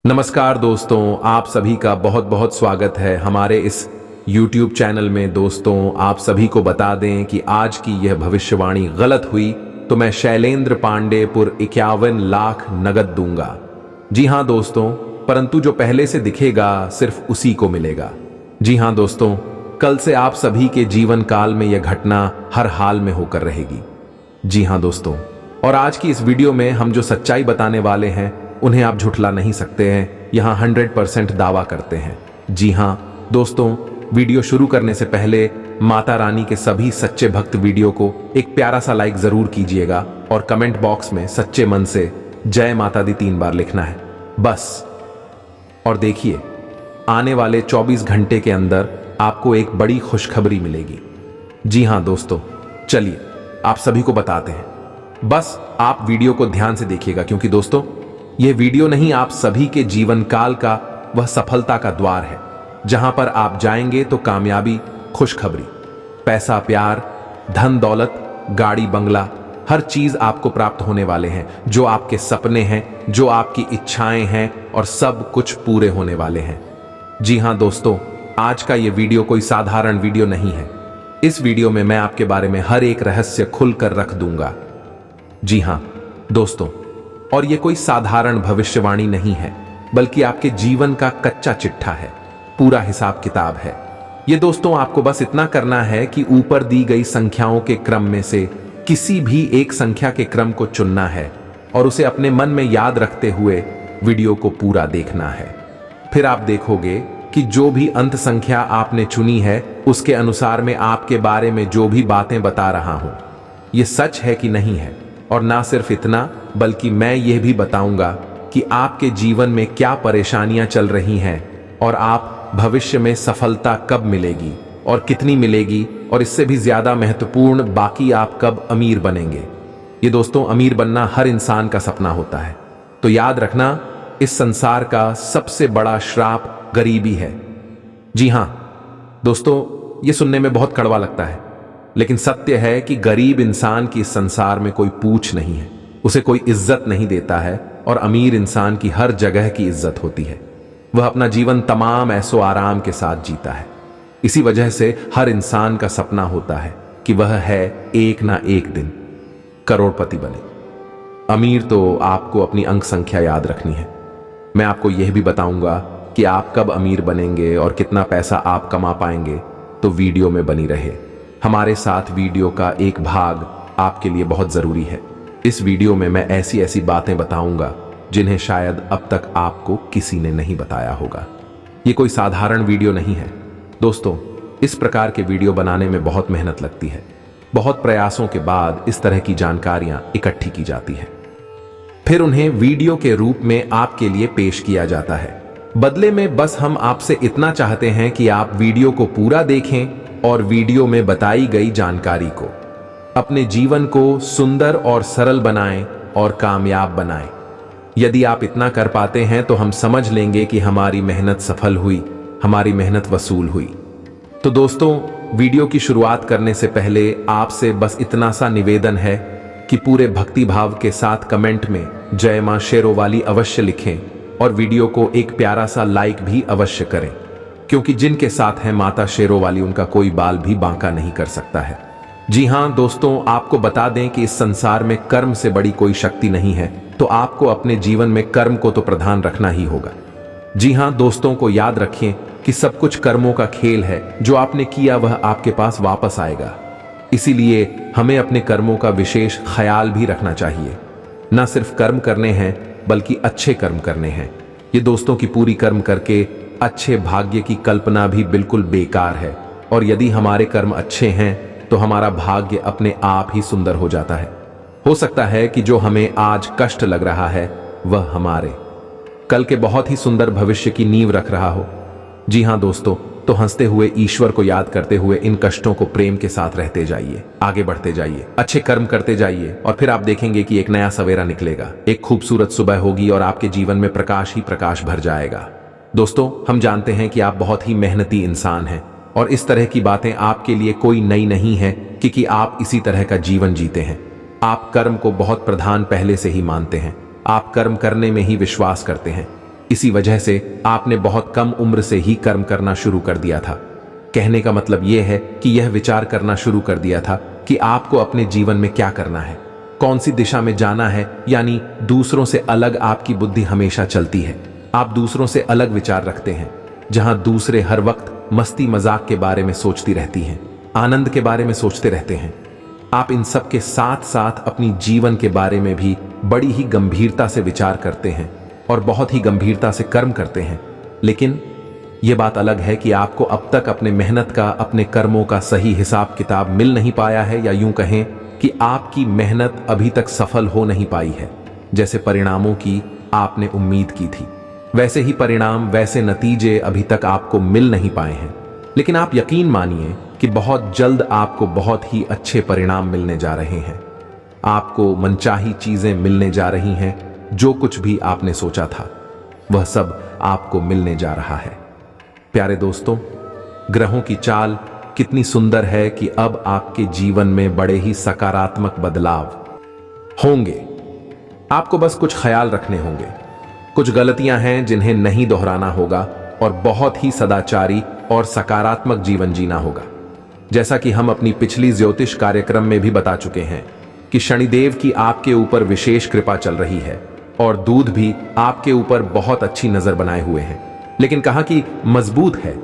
नमस्कार दोस्तों, आप सभी का बहुत बहुत स्वागत है हमारे इस YouTube चैनल में। दोस्तों, आप सभी को बता दें कि आज की यह भविष्यवाणी गलत हुई तो मैं शैलेंद्र पांडे पुर 51 लाख नगद दूंगा। जी हां दोस्तों, परंतु जो पहले से दिखेगा सिर्फ उसी को मिलेगा। जी हां दोस्तों, कल से आप सभी के जीवन काल में यह घटना हर हाल में होकर रहेगी। जी हां दोस्तों, और आज की इस वीडियो में हम जो सच्चाई बताने वाले हैं उन्हें आप झुठला नहीं सकते हैं, यहां 100% दावा करते हैं। जी हां दोस्तों, वीडियो शुरू करने से पहले माता रानी के सभी सच्चे भक्त वीडियो को एक प्यारा सा लाइक जरूर कीजिएगा और कमेंट बॉक्स में सच्चे मन से जय माता दी 3 बार लिखना है बस। और देखिए, आने वाले 24 घंटे के अंदर आपको एक बड़ी खुशखबरी मिलेगी। जी हां दोस्तों, चलिए आप सभी को बताते हैं। बस आप वीडियो को ध्यान से देखिएगा, क्योंकि दोस्तों यह वीडियो नहीं, आप सभी के जीवन काल का वह सफलता का द्वार है, जहां पर आप जाएंगे तो कामयाबी, खुशखबरी, पैसा, प्यार, धन दौलत, गाड़ी बंगला, हर चीज आपको प्राप्त होने वाले हैं। जो आपके सपने हैं, जो आपकी इच्छाएं हैं, और सब कुछ पूरे होने वाले हैं। जी हां दोस्तों, आज का यह वीडियो कोई साधारण वीडियो नहीं है। इस वीडियो में मैं आपके बारे में हर एक रहस्य खुलकर रख दूंगा। जी हां दोस्तों, और यह कोई साधारण भविष्यवाणी नहीं है, बल्कि आपके जीवन का कच्चा चिट्ठा है, पूरा हिसाब किताब है। ये दोस्तों, आपको बस इतना करना है कि ऊपर दी गई संख्याओं के क्रम में से किसी भी एक संख्या के क्रम को चुनना है और उसे अपने मन में याद रखते हुए वीडियो को पूरा देखना है। फिर आप देखोगे कि जो भी अंत संख्या आपने चुनी है उसके अनुसार मैं आपके बारे में जो भी बातें बता रहा हूं, ये सच है कि नहीं है। और ना सिर्फ इतना, बल्कि मैं यह भी बताऊंगा कि आपके जीवन में क्या परेशानियां चल रही हैं और आप भविष्य में सफलता कब मिलेगी और कितनी मिलेगी, और इससे भी ज्यादा महत्वपूर्ण, बाकी आप कब अमीर बनेंगे। ये दोस्तों, अमीर बनना हर इंसान का सपना होता है, तो याद रखना, इस संसार का सबसे बड़ा श्राप गरीबी है। जी हां दोस्तों, ये सुनने में बहुत कड़वा लगता है, लेकिन सत्य है कि गरीब इंसान की इस संसार में कोई पूछ नहीं है, उसे कोई इज्जत नहीं देता है, और अमीर इंसान की हर जगह की इज्जत होती है। वह अपना जीवन तमाम ऐसो आराम के साथ जीता है। इसी वजह से हर इंसान का सपना होता है कि वह है एक ना एक दिन करोड़पति बने। अमीर तो आपको अपनी अंक संख्या याद रखनी है। मैं आपको यह भी बताऊंगा कि आप कब अमीर बनेंगे और कितना पैसा आप कमा पाएंगे, तो वीडियो में बनी रहे। हमारे साथ वीडियो का एक भाग आपके लिए बहुत जरूरी है। इस वीडियो में मैं ऐसी ऐसी बातें बताऊंगा जिन्हें शायद अब तक आपको किसी ने नहीं बताया होगा। ये कोई साधारण वीडियो नहीं है दोस्तों। इस प्रकार के वीडियो बनाने में बहुत मेहनत लगती है। बहुत प्रयासों के बाद इस तरह की जानकारियां इकट्ठी की जाती है, फिर उन्हें वीडियो के रूप में आपके लिए पेश किया जाता है। बदले में बस हम आपसे इतना चाहते हैं कि आप वीडियो को पूरा देखें और वीडियो में बताई गई जानकारी को अपने जीवन को सुंदर और सरल बनाएं और कामयाब बनाएं। यदि आप इतना कर पाते हैं तो हम समझ लेंगे कि हमारी मेहनत सफल हुई, हमारी मेहनत वसूल हुई। तो दोस्तों, वीडियो की शुरुआत करने से पहले आपसे बस इतना सा निवेदन है कि पूरे भक्ति भाव के साथ कमेंट में जय मां शेरोवाली अवश्य लिखें और वीडियो को एक प्यारा सा लाइक भी अवश्य करें, क्योंकि जिनके साथ है माता शेरोवाली उनका कोई बाल भी बांका नहीं कर सकता है। जी हां दोस्तों, आपको बता दें कि इस संसार में कर्म से बड़ी कोई शक्ति नहीं है, तो आपको अपने जीवन में कर्म को तो प्रधान रखना ही होगा। जी हां दोस्तों, को याद रखें कि सब कुछ कर्मों का खेल है। जो आपने किया वह आपके पास वापस आएगा। इसीलिए हमें अपने कर्मों का विशेष ख्याल भी रखना चाहिए। न सिर्फ कर्म करने हैं, बल्कि अच्छे कर्म करने हैं। ये दोस्तों की पूरी कर्म करके अच्छे भाग्य की कल्पना भी बिल्कुल बेकार है, और यदि हमारे कर्म अच्छे हैं तो हमारा भाग्य अपने आप ही सुंदर हो जाता है। हो सकता है कि जो हमें आज कष्ट लग रहा है वह हमारे कल के बहुत ही सुंदर भविष्य की नींव रख रहा हो। जी हां दोस्तों, तो हंसते हुए ईश्वर को याद करते हुए इन कष्टों को प्रेम के साथ रहते जाइए, आगे बढ़ते जाइए, अच्छे कर्म करते जाइए, और फिर आप देखेंगे कि एक नया सवेरा निकलेगा, एक खूबसूरत सुबह होगी और आपके जीवन में प्रकाश ही प्रकाश भर जाएगा। दोस्तों, हम जानते हैं कि आप बहुत ही मेहनती इंसान हैं, और इस तरह की बातें आपके लिए कोई नई नहीं है, क्योंकि आप इसी तरह का जीवन जीते हैं। आप कर्म को बहुत प्रधान पहले से ही मानते हैं। आप कर्म करने में ही विश्वास करते हैं। इसी वजह से आपने बहुत कम उम्र से ही कर्म करना शुरू कर दिया था। कहने का मतलब यह है कि यह विचार करना शुरू कर दिया था कि आपको अपने जीवन में क्या करना है, कौन सी दिशा में जाना है। यानी दूसरों से अलग आपकी बुद्धि हमेशा चलती है। आप दूसरों से अलग विचार रखते हैं। जहां दूसरे हर वक्त मस्ती मजाक के बारे में सोचती रहती हैं, आनंद के बारे में सोचते रहते हैं, आप इन सब के साथ साथ अपनी जीवन के बारे में भी बड़ी ही गंभीरता से विचार करते हैं और बहुत ही गंभीरता से कर्म करते हैं। लेकिन यह बात अलग है कि आपको अब तक अपने मेहनत का, अपने कर्मों का सही हिसाब किताब मिल नहीं पाया है, या यूं कहें कि आपकी मेहनत अभी तक सफल हो नहीं पाई है। जैसे परिणामों की आपने उम्मीद की थी, वैसे ही परिणाम, वैसे नतीजे अभी तक आपको मिल नहीं पाए हैं। लेकिन आप यकीन मानिए कि बहुत जल्द आपको बहुत ही अच्छे परिणाम मिलने जा रहे हैं। आपको मनचाही चीजें मिलने जा रही हैं। जो कुछ भी आपने सोचा था वह सब आपको मिलने जा रहा है। प्यारे दोस्तों, ग्रहों की चाल कितनी सुंदर है कि अब आपके जीवन में बड़े ही सकारात्मक बदलाव होंगे। आपको बस कुछ ख्याल रखने होंगे, कुछ गलतियां हैं जिन्हें नहीं दोहराना होगा और बहुत ही सदाचारी और सकारात्मक जीवन जीना होगा। जैसा कि हम अपनी पिछली ज्योतिष कार्यक्रम में भी बता चुके हैं कि शनिदेव की आपके ऊपर विशेष कृपा चल रही है और दूध भी आपके ऊपर बहुत अच्छी नजर बनाए हुए हैं। लेकिन कहा कि मजबूत है,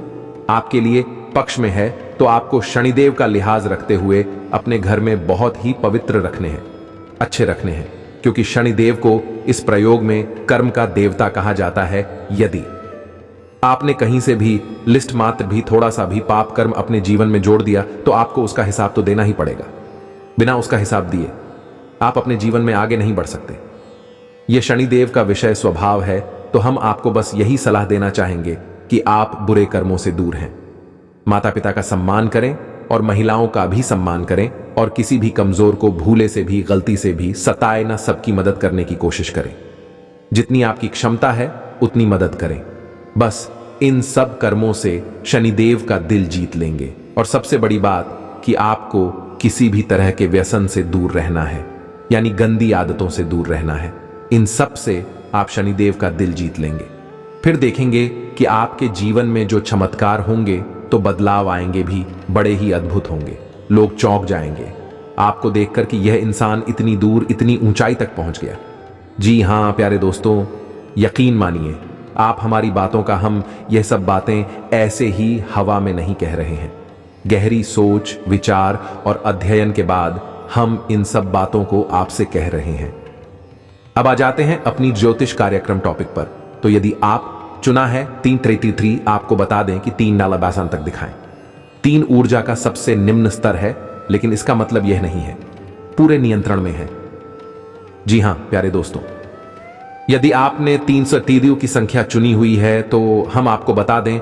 आपके लिए पक्ष में है, तो आपको शनिदेव का लिहाज रखते हुए अपने घर में बहुत ही पवित्र रखने हैं, अच्छे रखने हैं, क्योंकि शनिदेव को इस प्रयोग में कर्म का देवता कहा जाता है। यदि आपने कहीं से भी लिस्ट मात्र भी थोड़ा सा भी पाप कर्म अपने जीवन में जोड़ दिया तो आपको उसका हिसाब तो देना ही पड़ेगा। बिना उसका हिसाब दिए आप अपने जीवन में आगे नहीं बढ़ सकते। यह शनिदेव का विषय स्वभाव है, तो हम आपको बस यही सलाह देना चाहेंगे कि आप बुरे कर्मों से दूर हैं। माता पिता का सम्मान करें और महिलाओं का भी सम्मान करें और किसी भी कमजोर को भूले से भी, गलती से भी सताए ना, सबकी मदद करने की कोशिश करें। जितनी आपकी क्षमता है उतनी मदद करें। बस इन सब कर्मों से शनिदेव का दिल जीत लेंगे। और सबसे बड़ी बात कि आपको किसी भी तरह के व्यसन से दूर रहना है, यानी गंदी आदतों से दूर रहना है। इन सब से आप शनिदेव का दिल जीत लेंगे। फिर देखेंगे कि आपके जीवन में जो चमत्कार होंगे तो बदलाव आएंगे भी बड़े ही अद्भुत होंगे। लोग चौंक जाएंगे आपको देखकर कि यह इंसान इतनी दूर, इतनी ऊंचाई तक पहुंच गया। जी हां प्यारे दोस्तों, यकीन मानिए आप हमारी बातों का, हम यह सब बातें ऐसे ही हवा में नहीं कह रहे हैं। गहरी सोच, विचार और अध्ययन के बाद हम इन सब बातों को आपसे कह रहे हैं। अब आ जाते हैं अपनी ज्योतिष कार्यक्रम टॉपिक पर। तो यदि आप चुना है 333, आपको बता दें कि 3 नाला बासान तक दिखाएं। 3 ऊर्जा का सबसे निम्न स्तर है, लेकिन इसका मतलब यह नहीं है पूरे नियंत्रण में है। जी हां प्यारे दोस्तों, यदि आपने 333 की संख्या चुनी हुई है तो हम आपको बता दें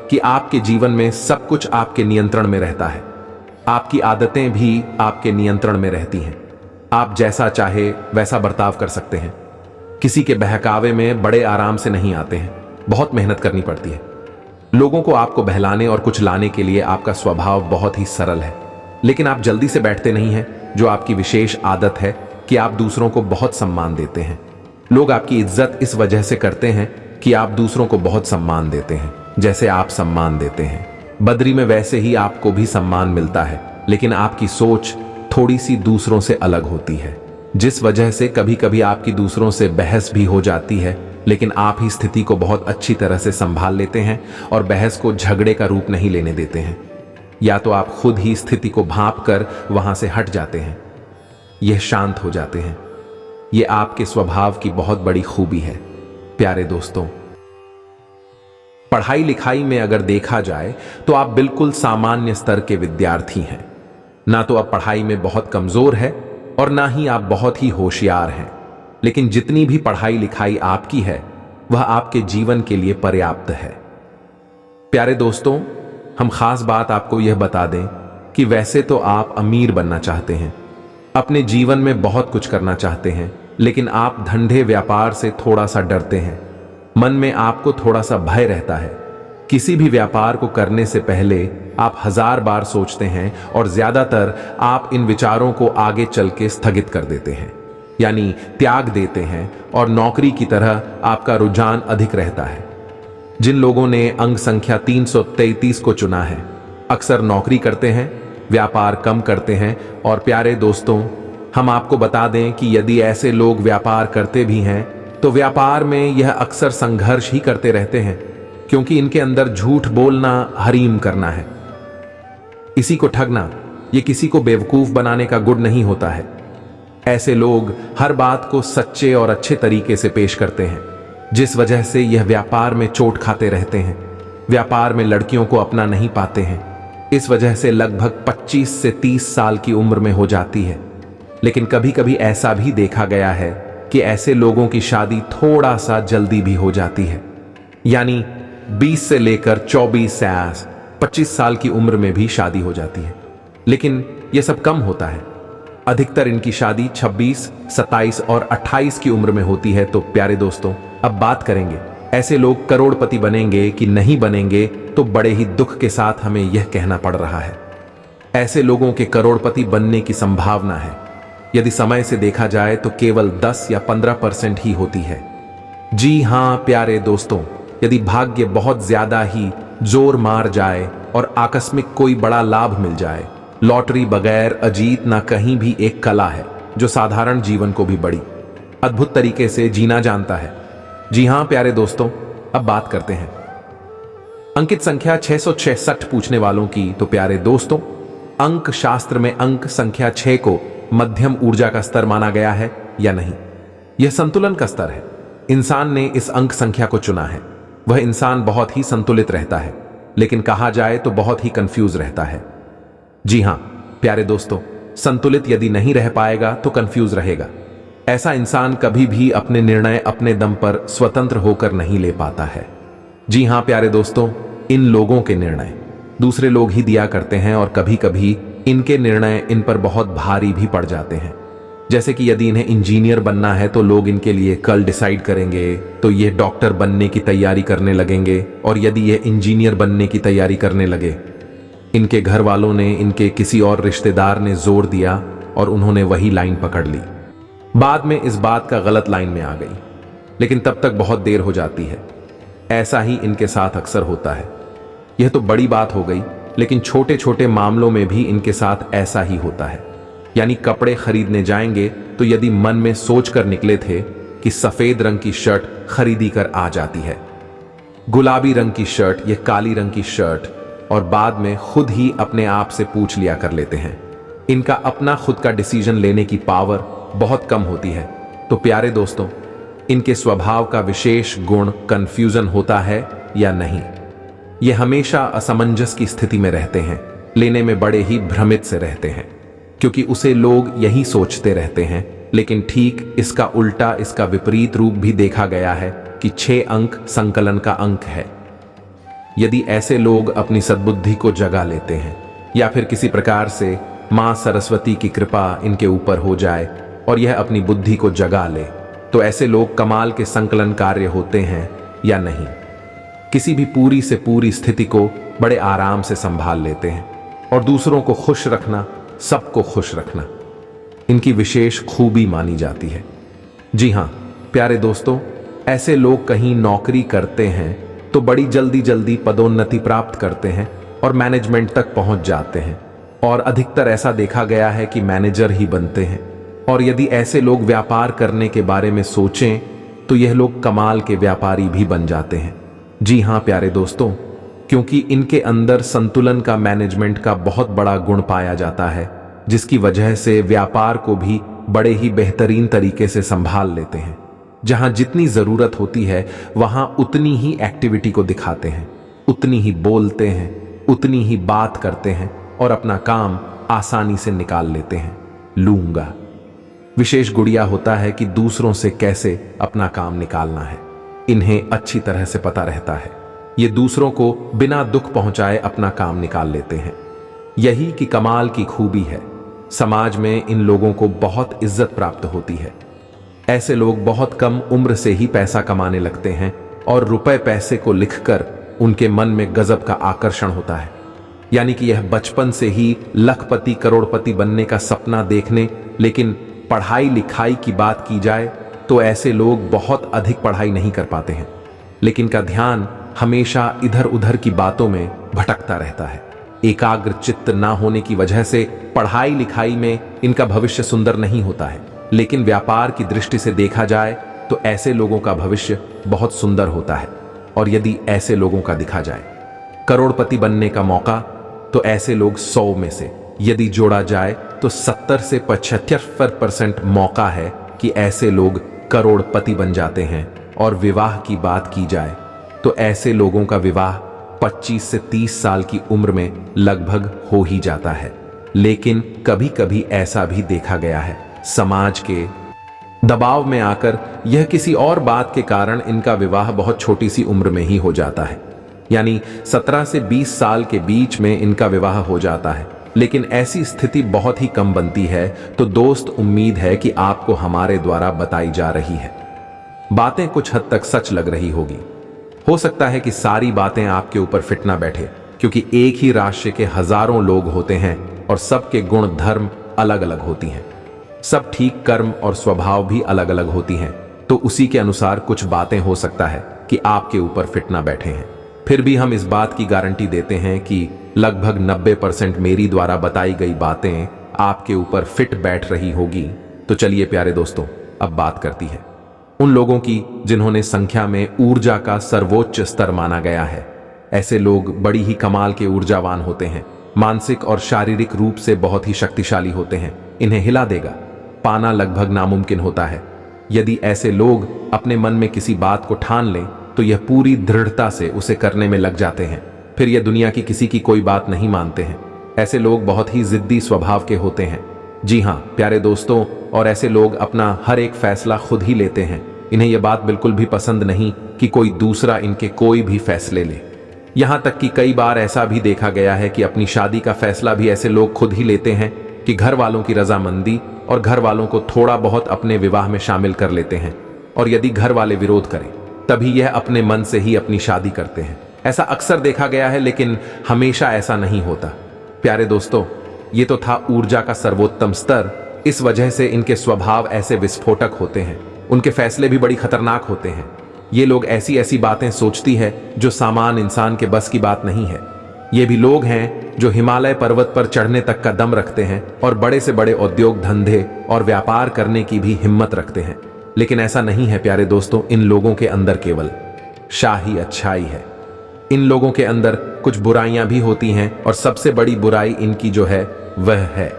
कि आपके जीवन में सब कुछ आपके नियंत्रण में रहता है। आपकी आदतें भी आपके नियंत्रण में रहती हैं। आप जैसा चाहे वैसा बर्ताव कर सकते हैं। किसी के बहकावे में बड़े आराम से नहीं आते हैं, बहुत मेहनत करनी पड़ती है। लोगों को आपको बहलाने और कुछ लाने के लिए आपका स्वभाव बहुत ही सरल है, लेकिन आप जल्दी से बैठते नहीं हैं, जो आपकी विशेष आदत है कि आप दूसरों को बहुत सम्मान देते हैं। लोग आपकी इज्जत इस वजह से करते हैं कि आप दूसरों को बहुत सम्मान देते हैं, जैसे आप सम्मान देते हैं। बद्री में वैसे ही आपको भी सम्मान मिलता है, लेकिन आपकी सोच थोड़ी सी दूसरों से अलग होती है, जिस वजह से कभी कभी आपकी दूसरों से बहस भी हो जाती है। लेकिन आप ही स्थिति को बहुत अच्छी तरह से संभाल लेते हैं और बहस को झगड़े का रूप नहीं लेने देते हैं। या तो आप खुद ही स्थिति को भांप कर वहां से हट जाते हैं, यह शांत हो जाते हैं। यह आपके स्वभाव की बहुत बड़ी खूबी है। प्यारे दोस्तों, पढ़ाई लिखाई में अगर देखा जाए तो आप बिल्कुल सामान्य स्तर के विद्यार्थी हैं। ना तो आप पढ़ाई में बहुत कमजोर है और ना ही आप बहुत ही होशियार हैं। लेकिन जितनी भी पढ़ाई लिखाई आपकी है वह आपके जीवन के लिए पर्याप्त है। प्यारे दोस्तों, हम खास बात आपको यह बता दें कि वैसे तो आप अमीर बनना चाहते हैं, अपने जीवन में बहुत कुछ करना चाहते हैं, लेकिन आप धंधे व्यापार से थोड़ा सा डरते हैं। मन में आपको थोड़ा सा भय रहता है। किसी भी व्यापार को करने से पहले आप 1000 बार सोचते हैं और ज्यादातर आप इन विचारों को आगे चल के स्थगित कर देते हैं। यानी त्याग देते हैं और नौकरी की तरह आपका रुझान अधिक रहता है। जिन लोगों ने अंक संख्या 333 को चुना है अक्सर नौकरी करते हैं, व्यापार कम करते हैं। और प्यारे दोस्तों, हम आपको बता दें कि यदि ऐसे लोग व्यापार करते भी हैं तो व्यापार में यह अक्सर संघर्ष ही करते रहते हैं, क्योंकि इनके अंदर झूठ बोलना हरीम करना है। किसी को ठगना ये किसी को बेवकूफ बनाने का गुण नहीं होता है। ऐसे लोग हर बात को सच्चे और अच्छे तरीके से पेश करते हैं, जिस वजह से यह व्यापार में चोट खाते रहते हैं। व्यापार में लड़कियों को अपना नहीं पाते हैं, इस वजह से लगभग 25 से 30 साल की उम्र में हो जाती है। लेकिन कभी कभी ऐसा भी देखा गया है कि ऐसे लोगों की शादी थोड़ा सा जल्दी भी हो जाती है, यानी 20 से लेकर 24 से 25 साल की उम्र में भी शादी हो जाती है। लेकिन यह सब कम होता है, अधिकतर इनकी शादी 26, 27 और 28 की उम्र में होती है। तो प्यारे दोस्तों, अब बात करेंगे ऐसे लोग करोड़पति बनेंगे कि नहीं बनेंगे, तो बड़े ही दुख के साथ हमें यह कहना पड़ रहा है। ऐसे लोगों के करोड़पति बनने की संभावना है, यदि समय से देखा जाए तो केवल 10 या 15% ही होती है। जी हां प्यारे दोस्तों, यदि भाग्य बहुत ज्यादा ही जोर मार जाए और आकस्मिक कोई बड़ा लाभ मिल जाए, लॉटरी बगैर अजीत ना कहीं भी एक कला है जो साधारण जीवन को भी बड़ी अद्भुत तरीके से जीना जानता है। जी हां प्यारे दोस्तों, अब बात करते हैं अंकित संख्या 666 पूछने वालों की। तो प्यारे दोस्तों, अंक शास्त्र में अंक संख्या 6 को मध्यम ऊर्जा का स्तर माना गया है या नहीं? यह संतुलन का स्तर है। इंसान ने इस अंक संख्या को चुना है। वह इंसान बहुत ही संतुलित रहता है, लेकिन कहा जाए तो बहुत ही कंफ्यूज रहता है। जी हां प्यारे दोस्तों, संतुलित यदि नहीं रह पाएगा तो कंफ्यूज रहेगा। ऐसा इंसान कभी भी अपने निर्णय अपने दम पर स्वतंत्र होकर नहीं ले पाता है। जी हां प्यारे दोस्तों, इन लोगों के निर्णय दूसरे लोग ही दिया करते हैं और कभी कभी इनके निर्णय इन पर बहुत भारी भी पड़ जाते हैं। जैसे कि यदि इन्हें इंजीनियर बनना है तो लोग इनके लिए कल डिसाइड करेंगे, तो ये डॉक्टर बनने की तैयारी करने लगेंगे। और यदि ये इंजीनियर बनने की तैयारी करने लगे, इनके घर वालों ने, इनके किसी और रिश्तेदार ने जोर दिया और उन्होंने वही लाइन पकड़ ली। बाद में इस बात का गलत लाइन में आ गई, लेकिन तब तक बहुत देर हो जाती है। ऐसा ही इनके साथ अक्सर होता है। यह तो बड़ी बात हो गई, लेकिन छोटे छोटे मामलों में भी इनके साथ ऐसा ही होता है। यानी कपड़े खरीदने जाएंगे तो यदि मन में सोचकर निकले थे कि सफेद रंग की शर्ट खरीदी कर आ जाती है, गुलाबी रंग की शर्ट या काली रंग की शर्ट, और बाद में खुद ही अपने आप से पूछ लिया कर लेते हैं। इनका अपना खुद का डिसीजन लेने की पावर बहुत कम होती है। तो प्यारे दोस्तों, इनके स्वभाव का विशेष गुण कंफ्यूजन होता है या नहीं? ये हमेशा असमंजस की स्थिति में रहते हैं, लेने में बड़े ही भ्रमित से रहते हैं, क्योंकि उसे लोग यही सोचते रहते हैं। लेकिन ठीक इसका उल्टा, इसका विपरीत रूप भी देखा गया है कि 6 अंक संकलन का अंक है। यदि ऐसे लोग अपनी सद्बुद्धि को जगा लेते हैं या फिर किसी प्रकार से मां सरस्वती की कृपा इनके ऊपर हो जाए और यह अपनी बुद्धि को जगा ले, तो ऐसे लोग कमाल के संकलन कार्य होते हैं या नहीं? किसी भी पूरी से पूरी स्थिति को बड़े आराम से संभाल लेते हैं और दूसरों को खुश रखना, सबको खुश रखना इनकी विशेष खूबी मानी जाती है। जी हां प्यारे दोस्तों, ऐसे लोग कहीं नौकरी करते हैं तो बड़ी जल्दी जल्दी पदोन्नति प्राप्त करते हैं और मैनेजमेंट तक पहुंच जाते हैं, और अधिकतर ऐसा देखा गया है कि मैनेजर ही बनते हैं। और यदि ऐसे लोग व्यापार करने के बारे में सोचें तो यह लोग कमाल के व्यापारी भी बन जाते हैं। जी हां प्यारे दोस्तों, क्योंकि इनके अंदर संतुलन का, मैनेजमेंट का बहुत बड़ा गुण पाया जाता है, जिसकी वजह से व्यापार को भी बड़े ही बेहतरीन तरीके से संभाल लेते हैं। जहां जितनी जरूरत होती है वहां उतनी ही एक्टिविटी को दिखाते हैं, उतनी ही बोलते हैं, उतनी ही बात करते हैं और अपना काम आसानी से निकाल लेते हैं। लूंगा विशेष गुड़िया होता है कि दूसरों से कैसे अपना काम निकालना है, इन्हें अच्छी तरह से पता रहता है। ये दूसरों को बिना दुख पहुंचाए अपना काम निकाल लेते हैं। यही कि कमाल की खूबी है। समाज में इन लोगों को बहुत इज्जत प्राप्त होती है। ऐसे लोग बहुत कम उम्र से ही पैसा कमाने लगते हैं और रुपए पैसे को लिखकर उनके मन में गजब का आकर्षण होता है। यानी कि यह बचपन से ही लखपति करोड़पति बनने का सपना देखने, लेकिन पढ़ाई लिखाई की बात की जाए तो ऐसे लोग बहुत अधिक पढ़ाई नहीं कर पाते हैं, लेकिन का ध्यान हमेशा इधर उधर की बातों में भटकता रहता है। एकाग्र चित्त ना होने की वजह से पढ़ाई लिखाई में इनका भविष्य सुंदर नहीं होता है, लेकिन व्यापार की दृष्टि से देखा जाए तो ऐसे लोगों का भविष्य बहुत सुंदर होता है। और यदि ऐसे लोगों का दिखा जाए करोड़पति बनने का मौका, तो ऐसे लोग 100 में से यदि जोड़ा जाए तो 70 से 75% मौका है कि ऐसे लोग करोड़पति बन जाते हैं। और विवाह की बात की जाए तो ऐसे लोगों का विवाह 25 से 30 साल की उम्र में लगभग हो ही जाता है। लेकिन कभी कभी ऐसा भी देखा गया है, समाज के दबाव में आकर यह किसी और बात के कारण इनका विवाह बहुत छोटी सी उम्र में ही हो जाता है, यानी 17 से 20 साल के बीच में इनका विवाह हो जाता है। लेकिन ऐसी स्थिति बहुत ही कम बनती है। तो दोस्त, उम्मीद है कि आपको हमारे द्वारा बताई जा रही है बातें कुछ हद तक सच लग रही होगी। हो सकता है कि सारी बातें आपके ऊपर फिट ना बैठे, क्योंकि एक ही राशि के हजारों लोग होते हैं और सबके गुण धर्म अलग अलग होती हैं। सब ठीक कर्म और स्वभाव भी अलग अलग होती हैं। तो उसी के अनुसार कुछ बातें हो सकता है कि आपके ऊपर फिट ना बैठे हैं। फिर भी हम इस बात की गारंटी देते हैं कि लगभग 90% मेरी द्वारा बताई गई बातें आपके ऊपर फिट बैठ रही होगी। तो चलिए प्यारे दोस्तों, अब बात करती है उन लोगों की जिन्होंने संख्या में ऊर्जा का सर्वोच्च स्तर माना गया है। ऐसे लोग बड़ी ही कमाल के ऊर्जावान होते हैं, मानसिक और शारीरिक रूप से बहुत ही शक्तिशाली होते हैं। इन्हें हिला देगा पाना लगभग नामुमकिन होता है। यदि ऐसे लोग अपने मन में किसी बात को ठान लें तो यह पूरी दृढ़ता से उसे करने में लग जाते हैं। फिर यह दुनिया की किसी की कोई बात नहीं मानते हैं। ऐसे लोग बहुत ही जिद्दी स्वभाव के होते हैं। जी हाँ प्यारे दोस्तों, और ऐसे लोग अपना हर एक फैसला खुद ही लेते हैं। इन्हें यह बात बिल्कुल भी पसंद नहीं कि कोई दूसरा इनके कोई भी फैसले ले। यहां तक कि कई बार ऐसा भी देखा गया है कि अपनी शादी का फैसला भी ऐसे लोग खुद ही लेते हैं कि घर वालों की रजामंदी और घर वालों को थोड़ा बहुत अपने विवाह में शामिल कर लेते हैं। और यदि घर वाले विरोध करें तभी यह अपने मन से ही अपनी शादी करते हैं। ऐसा अक्सर देखा गया है, लेकिन हमेशा ऐसा नहीं होता। प्यारे दोस्तों, ये तो था ऊर्जा का सर्वोत्तम स्तर। इस वजह से इनके स्वभाव ऐसे विस्फोटक होते हैं। उनके फैसले भी बड़ी खतरनाक होते हैं। ये लोग ऐसी ऐसी बातें सोचती है जो सामान्य इंसान के बस की बात नहीं है। ये भी लोग हैं जो हिमालय पर्वत पर चढ़ने तक का दम रखते हैं और बड़े से बड़े उद्योग धंधे और व्यापार करने की भी हिम्मत रखते हैं। लेकिन ऐसा नहीं है प्यारे दोस्तों, इन लोगों के अंदर केवल शाही अच्छाई है। इन लोगों के अंदर कुछ बुराइयां भी होती हैं, और सबसे बड़ी बुराई इनकी जो है वह है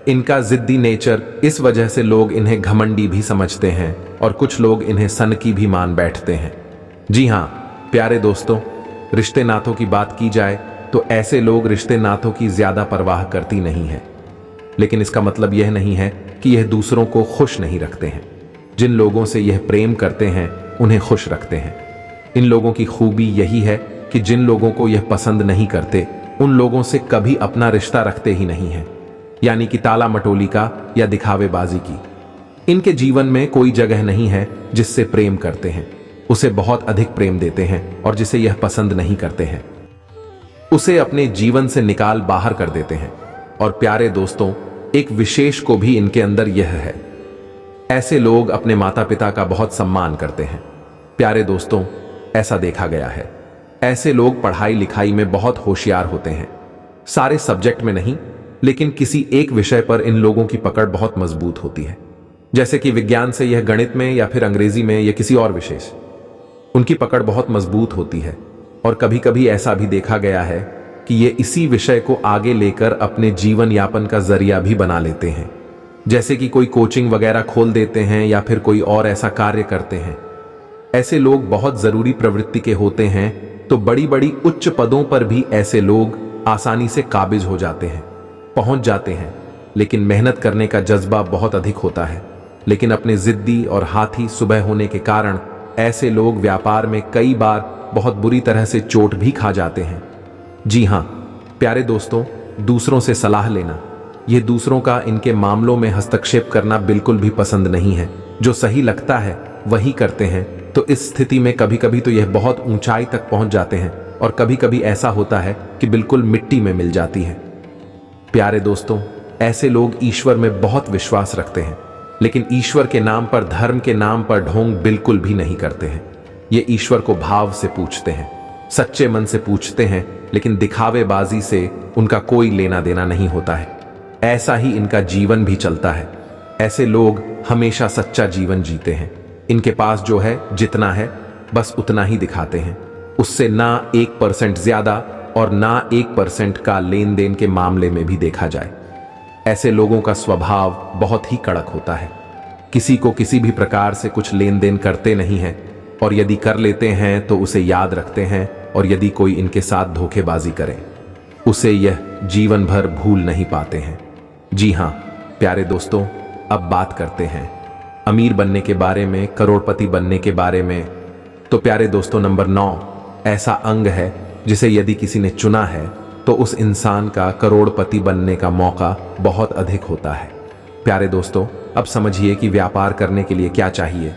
इनका जिद्दी नेचर। इस वजह से लोग इन्हें घमंडी भी समझते हैं और कुछ लोग इन्हें सनकी भी मान बैठते हैं। जी हाँ प्यारे दोस्तों, रिश्ते नातों की बात की जाए तो ऐसे लोग रिश्ते नातों की ज्यादा परवाह करती नहीं है। लेकिन इसका मतलब यह नहीं है कि यह दूसरों को खुश नहीं रखते हैं। जिन लोगों से यह प्रेम करते हैं उन्हें खुश रखते हैं। इन लोगों की खूबी यही है कि जिन लोगों को यह पसंद नहीं करते उन लोगों से कभी अपना रिश्ता रखते ही नहीं है, यानी कि ताला मटोली का या दिखावेबाजी की। इनके जीवन में कोई जगह नहीं है जिससे प्रेम करते हैं, उसे बहुत अधिक प्रेम देते हैं, और जिसे यह पसंद नहीं करते हैं उसे अपने जीवन से निकाल बाहर कर देते हैं। और प्यारे दोस्तों, एक विशेष को भी इनके अंदर यह है, ऐसे लोग अपने माता पिता का बहुत सम्मान करते हैं। प्यारे दोस्तों, ऐसा देखा गया है, ऐसे लोग पढ़ाई लिखाई में बहुत होशियार होते हैं। सारे सब्जेक्ट में नहीं, लेकिन किसी एक विषय पर इन लोगों की पकड़ बहुत मजबूत होती है। जैसे कि विज्ञान से यह गणित में, या फिर अंग्रेजी में, या किसी और विशेष, उनकी पकड़ बहुत मजबूत होती है। और कभी कभी ऐसा भी देखा गया है कि ये इसी विषय को आगे लेकर अपने जीवन यापन का जरिया भी बना लेते हैं। जैसे कि कोई कोचिंग वगैरह खोल देते हैं या फिर कोई और ऐसा कार्य करते हैं। ऐसे लोग बहुत जरूरी प्रवृत्ति के होते हैं, तो बड़ी बड़ी उच्च पदों पर भी ऐसे लोग आसानी से काबिज हो जाते हैं, पहुंच जाते हैं। लेकिन मेहनत करने का जज्बा बहुत अधिक होता है। लेकिन अपने जिद्दी और हाथी सुबह होने के कारण ऐसे लोग व्यापार में कई बार बहुत बुरी तरह से चोट भी खा जाते हैं। जी हाँ प्यारे दोस्तों, दूसरों से सलाह लेना, यह दूसरों का इनके मामलों में हस्तक्षेप करना बिल्कुल भी पसंद नहीं है। जो सही लगता है वही करते हैं। तो इस स्थिति में कभी कभी तो यह बहुत ऊंचाई तक पहुंच जाते हैं, और कभी कभी ऐसा होता है कि बिल्कुल मिट्टी में मिल जाती है। प्यारे दोस्तों, ऐसे लोग ईश्वर में बहुत विश्वास रखते हैं। लेकिन ईश्वर के नाम पर, धर्म के नाम पर ढोंग बिल्कुल भी नहीं करते हैं। ये ईश्वर को भाव से पूछते हैं, सच्चे मन से पूछते हैं, लेकिन दिखावेबाजी से उनका कोई लेना देना नहीं होता है। ऐसा ही इनका जीवन भी चलता है। ऐसे लोग हमेशा सच्चा जीवन जीते हैं। इनके पास जो है, जितना है, बस उतना ही दिखाते हैं। उससे ना 1% ज्यादा और ना 1% का लेन देन के मामले में भी देखा जाए। ऐसे लोगों का स्वभाव बहुत ही कड़क होता है। किसी को किसी भी प्रकार से कुछ लेन देन करते नहीं हैं, और यदि कर लेते हैं तो उसे याद रखते हैं, और यदि कोई इनके साथ धोखेबाजी करे उसे यह जीवन भर भूल नहीं पाते हैं। जी हाँ प्यारे दोस्तों, अब बात करते हैं अमीर बनने के बारे में, करोड़पति बनने के बारे में। तो प्यारे दोस्तों, नंबर 9 ऐसा अंग है जिसे यदि किसी ने चुना है तो उस इंसान का करोड़पति बनने का मौका बहुत अधिक होता है। प्यारे दोस्तों, अब समझिए कि व्यापार करने के लिए क्या चाहिए।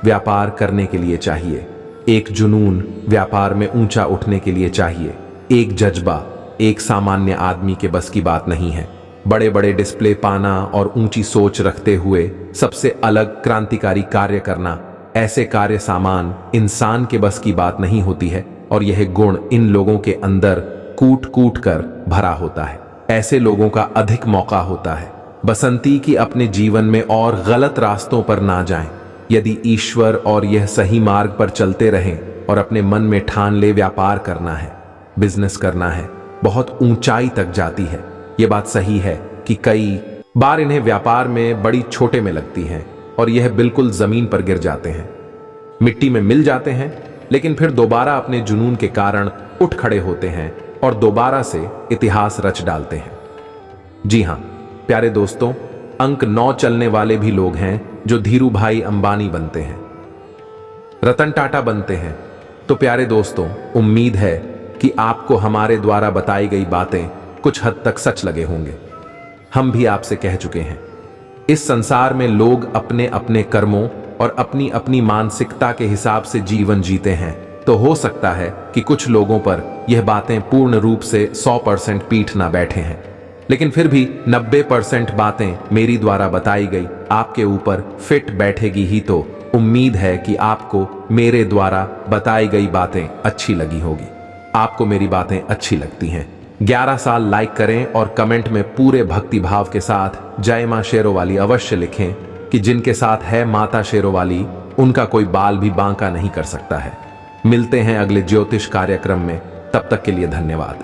व्यापार करने के लिए चाहिए एक जुनून, व्यापार में ऊंचा उठने के लिए चाहिए एक जज्बा। एक सामान्य आदमी के बस की बात नहीं है। बड़े बड़े डिस्प्ले पाना और ऊंची सोच रखते हुए सबसे अलग क्रांतिकारी कार्य करना, ऐसे कार्य सामान इंसान के बस की बात नहीं होती है। और यह गुण इन लोगों के अंदर कूट कूट कर भरा होता है। ऐसे लोगों का अधिक मौका होता है बसंती की अपने जीवन में और गलत रास्तों पर ना जाएं। यदि ईश्वर और यह सही मार्ग पर चलते रहें और अपने मन में ठान ले व्यापार करना है, बिजनेस करना है, बहुत ऊंचाई तक जाती है। यह बात सही है कि कई बार इन्हें व्यापार में बड़ी छोटे में लगती हैं और यह बिल्कुल जमीन पर गिर जाते हैं, मिट्टी में मिल जाते हैं, लेकिन फिर दोबारा अपने जुनून के कारण उठ खड़े होते हैं और दोबारा से इतिहास रच डालते हैं। जी हां प्यारे दोस्तों, अंक 9 चलने वाले भी लोग हैं जो धीरू भाई अंबानी बनते हैं, रतन टाटा बनते हैं। तो प्यारे दोस्तों, उम्मीद है कि आपको हमारे द्वारा बताई गई बातें कुछ हद तक सच लगे होंगे। हम भी आपसे कह चुके हैं, इस संसार में लोग अपने अपने कर्मों और अपनी अपनी मानसिकता के हिसाब से जीवन जीते हैं। तो हो सकता है कि कुछ लोगों पर यह बातें पूर्ण रूप से 100% पीठ ना बैठे हैं, लेकिन फिर भी 90% बातें मेरी द्वारा बताई गई आपके ऊपर फिट बैठेगी ही। तो उम्मीद है कि आपको मेरे द्वारा बताई गई बातें अच्छी लगी होगी। आपको मेरी बातें अच्छी लगती हैं 11 साल लाइक करें और कमेंट में पूरे भक्ति भाव के साथ जय मां शेरोवाली अवश्य लिखें कि जिनके साथ है माता शेरोवाली उनका कोई बाल भी बांका नहीं कर सकता है। मिलते हैं अगले ज्योतिष कार्यक्रम में, तब तक के लिए धन्यवाद।